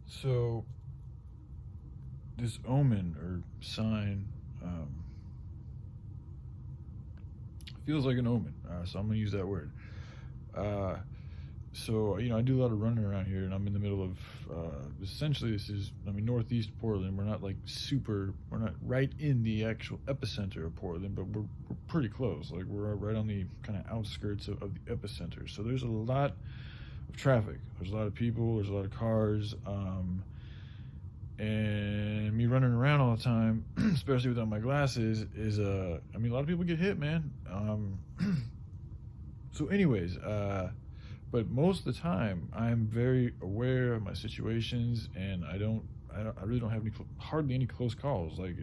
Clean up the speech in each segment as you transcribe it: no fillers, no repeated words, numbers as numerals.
So this omen or sign feels like an omen. So I'm gonna use that word. Uh, so I do a lot of running around here, and I'm in the middle of essentially this is northeast Portland. We're not like super. We're not right in the actual epicenter of Portland, but we're pretty close. Like we're right on the kind of outskirts of the epicenter. So there's a lot of traffic. There's a lot of people. There's a lot of cars. And me running around all the time, especially without my glasses, is a lot of people get hit, man. So, anyways, but most of the time, I'm very aware of my situations, and I really don't have hardly any close calls. Like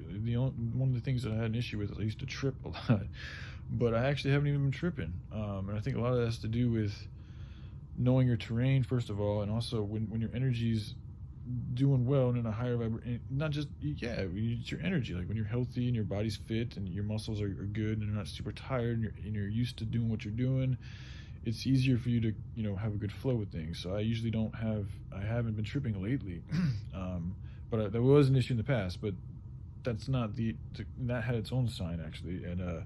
one of the things that I had an issue with is I used to trip a lot, but I actually haven't even been tripping. And I think a lot of that has to do with knowing your terrain first of all, and also when your energy's doing well and in a higher vibration, not just it's your energy. Like when you're healthy and your body's fit and your muscles are good and you're not super tired and you're used to doing what you're doing, it's easier for you to have a good flow with things. So I haven't been tripping lately, but there was an issue in the past, but that's not that had its own sign actually, and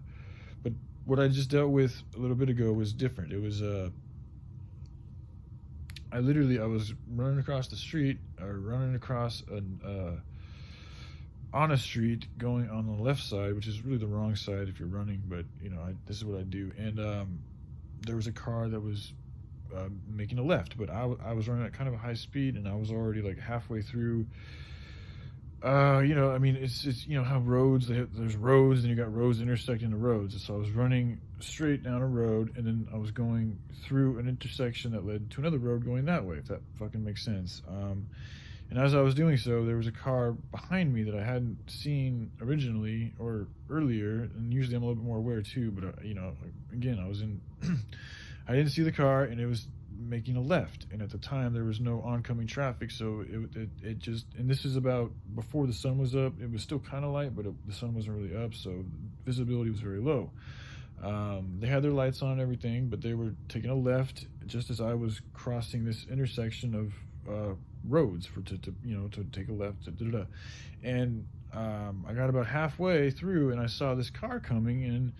but what I just dealt with a little bit ago was different. It was I was running across the street or running across an on a street going on the left side, which is really the wrong side if you're running, but this is what I do. And there was a car that was making a left, but I was running at kind of a high speed, and I was already like halfway through. It's how roads there's roads, and you got roads intersecting the roads. And so I was running straight down a road, and then I was going through an intersection that led to another road going that way. If that fucking makes sense. And as I was doing so, there was a car behind me that I hadn't seen originally or earlier, and usually I'm a little bit more aware too. But again, I was in. I didn't see the car, and it was making a left, and at the time there was no oncoming traffic, so it just, and this is about before the sun was up. It was still kind of light, but the sun wasn't really up, so visibility was very low. They had their lights on and everything, but they were taking a left just as I was crossing this intersection of roads to take a left. And I got about halfway through, and I saw this car coming, and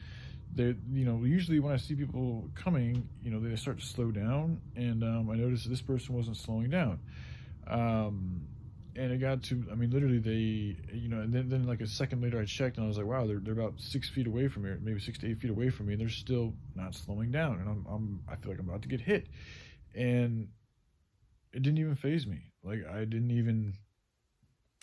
they, usually when I see people coming, they start to slow down, and I noticed that this person wasn't slowing down. And it got to, literally they, and then like a second later I checked, and I was like, wow, they're about 6 feet away from me, maybe 6 to 8 feet away from me, and they're still not slowing down, and I feel like I'm about to get hit, and it didn't even phase me. Like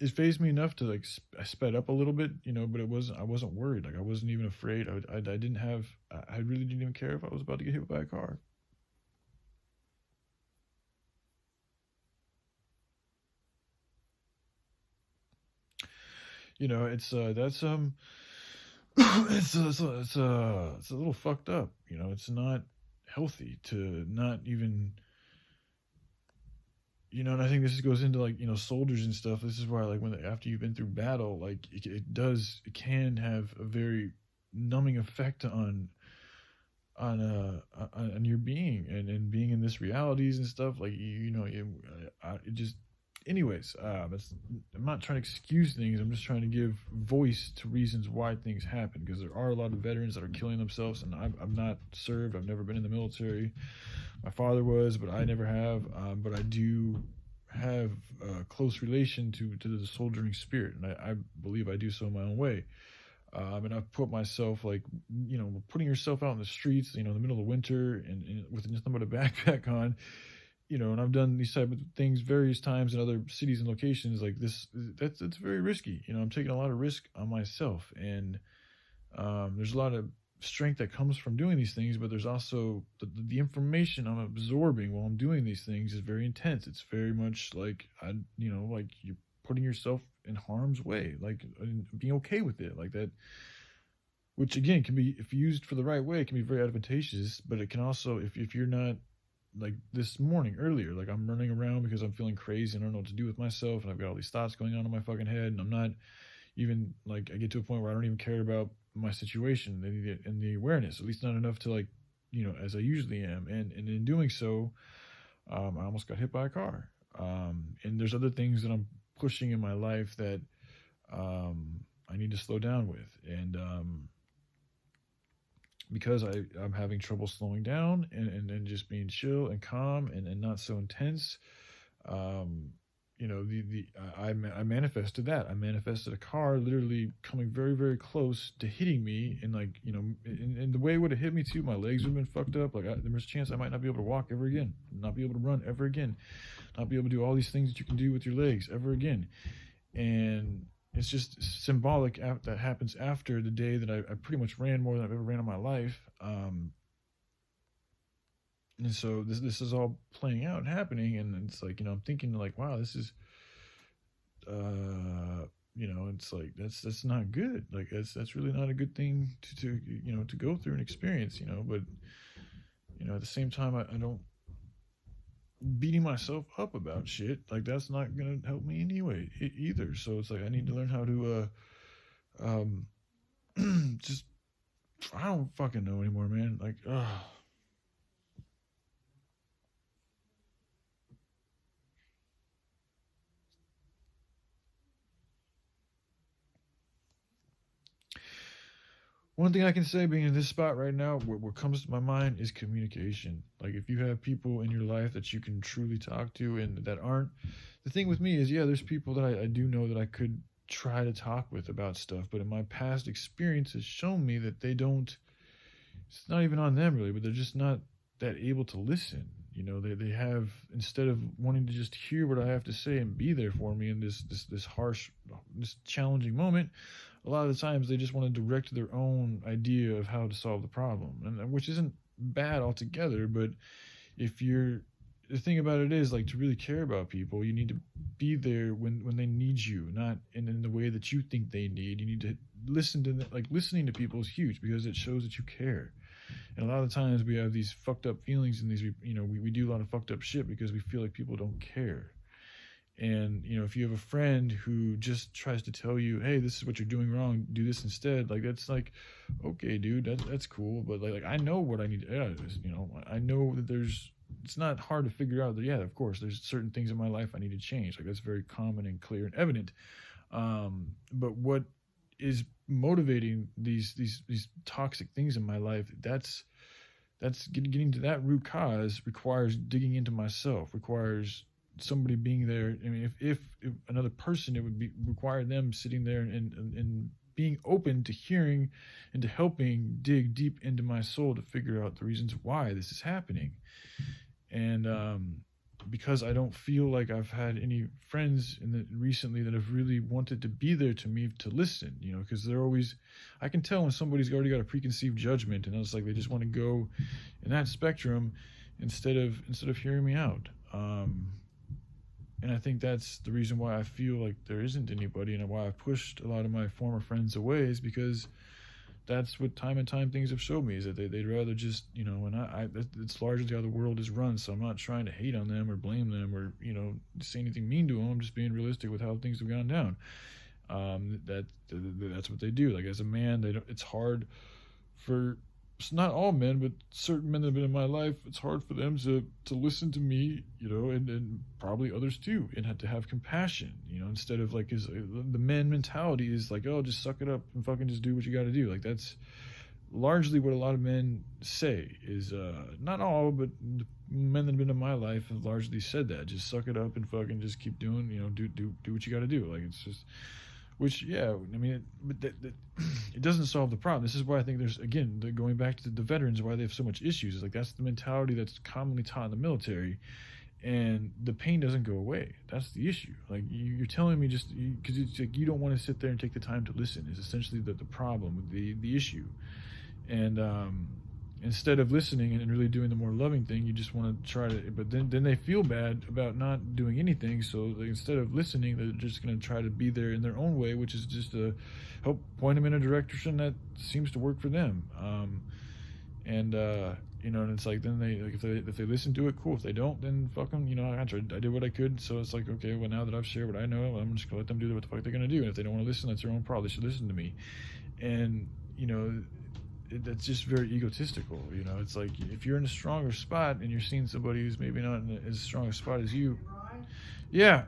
it phased me enough to like I sped up a little bit, but I wasn't worried. Like I wasn't even afraid. I didn't have. I really didn't even care if I was about to get hit by a car. It's that's it's a little fucked up. It's not healthy to not even. And I think this goes into like soldiers and stuff. This is why like after you've been through battle, like it can have a very numbing effect on your being and being in this realities and stuff. Like it just, anyways. I'm not trying to excuse things. I'm just trying to give voice to reasons why things happen, because there are a lot of veterans that are killing themselves, and I'm not served. I've never been in the military. My father was, but I never have. But I do have a close relation to the soldiering spirit, and I believe I do so in my own way. And I've put myself, like, putting yourself out in the streets, in the middle of winter, and with nothing but a backpack on, and I've done these type of things various times in other cities and locations like this. It's very risky. I'm taking a lot of risk on myself, and there's a lot of strength that comes from doing these things, but there's also the information I'm absorbing while I'm doing these things is very intense. It's very much like like you're putting yourself in harm's way, like, and being okay with it, like that. Which again can be, if used for the right way, it can be very advantageous. But it can also, if you're not, like this morning earlier, like I'm running around because I'm feeling crazy and I don't know what to do with myself, and I've got all these thoughts going on in my fucking head, and I'm not even, like, I get to a point where I don't even care about my situation and the awareness, at least not enough to, like, as I usually am. And in doing so, I almost got hit by a car. And there's other things that I'm pushing in my life that I need to slow down with. And because I'm having trouble slowing down and just being chill and calm and not so intense, um, I manifested that. I manifested a car literally coming very, very close to hitting me, and like, in the way it would have hit me too, my legs would have been fucked up. Like, there was a chance I might not be able to walk ever again, not be able to run ever again, not be able to do all these things that you can do with your legs ever again. And it's just symbolic that happens after the day that I pretty much ran more than I've ever ran in my life. And so this is all playing out and happening, and it's like, I'm thinking like, wow, this is it's like that's not good. Like, that's really not a good thing to go through and experience. But at the same time, I don't beating myself up about shit, like that's not gonna help me anyway either. So it's like I need to learn how to just, I don't fucking know anymore, man. Like, one thing I can say, being in this spot right now, what comes to my mind is communication. Like, if you have people in your life that you can truly talk to and that aren't, the thing with me is, yeah, there's people that I do know that I could try to talk with about stuff, but in my past experience has shown me that they don't, it's not even on them really, but they're just not that able to listen. They have, instead of wanting to just hear what I have to say and be there for me in this harsh, this challenging moment, a lot of the times they just want to direct their own idea of how to solve the problem, and which isn't bad altogether. But if you're, the thing about it is, like, to really care about people, you need to be there when they need you, not in the way that you think they need. You need to listen to them. Like, listening to people is huge because it shows that you care. And a lot of times we have these fucked up feelings, and we do a lot of fucked up shit because we feel like people don't care. And if you have a friend who just tries to tell you, hey, this is what you're doing wrong, do this instead, like, that's like, okay, dude, that's cool, but like I know what I need to get out of this. I know that it's not hard to figure out that, yeah, of course there's certain things in my life I need to change. Like, that's very common and clear and evident. But what is motivating these toxic things in my life, that's getting to that root cause requires digging into myself, requires somebody being there. I mean, if another person, it would require them sitting there and being open to hearing and to helping dig deep into my soul to figure out the reasons why this is happening. And because I don't feel like I've had any friends recently that have really wanted to be there to me to listen, because they're always, I can tell when somebody's already got a preconceived judgment, and it's like they just want to go in that spectrum instead of hearing me out. And I think that's the reason why I feel like there isn't anybody, and why I've pushed a lot of my former friends away, is because that's what time and time things have showed me, is that they'd rather just, and it's largely how the world is run. So I'm not trying to hate on them or blame them or, say anything mean to them. I'm just being realistic with how things have gone down. That's what they do. Like, as a man, it's hard for, it's not all men, but certain men that have been in my life, it's hard for them to listen to me, and probably others too, and to have compassion, instead of like, the men mentality is like, oh, just suck it up and fucking just do what you got to do. Like, that's largely what a lot of men say, is not all, but the men that have been in my life have largely said that, just suck it up and fucking just keep doing, do what you got to do. Like, it's just, which, yeah, I mean, it doesn't solve the problem. This is why I think there's, again, going back to the veterans, why they have so much issues. It's like, that's the mentality that's commonly taught in the military, and the pain doesn't go away. That's the issue. Like, you're telling me just because it's like you don't want to sit there and take the time to listen is essentially the problem, the issue. And instead of listening and really doing the more loving thing, you just want to try to, but then they feel bad about not doing anything, so instead of listening, they're just going to try to be there in their own way, which is just to help point them in a direction that seems to work for them. And it's like, then if they listen to it, cool. If they don't, then fuck them. I did what I could. So it's like, okay, well, now that I've shared what I know, I'm just gonna let them do what the fuck they're gonna do. And if they don't want to listen, that's their own problem. They should listen to me. And that's just very egotistical. It's like, if you're in a stronger spot and you're seeing somebody who's maybe not in as strong a spot as you, Yeah,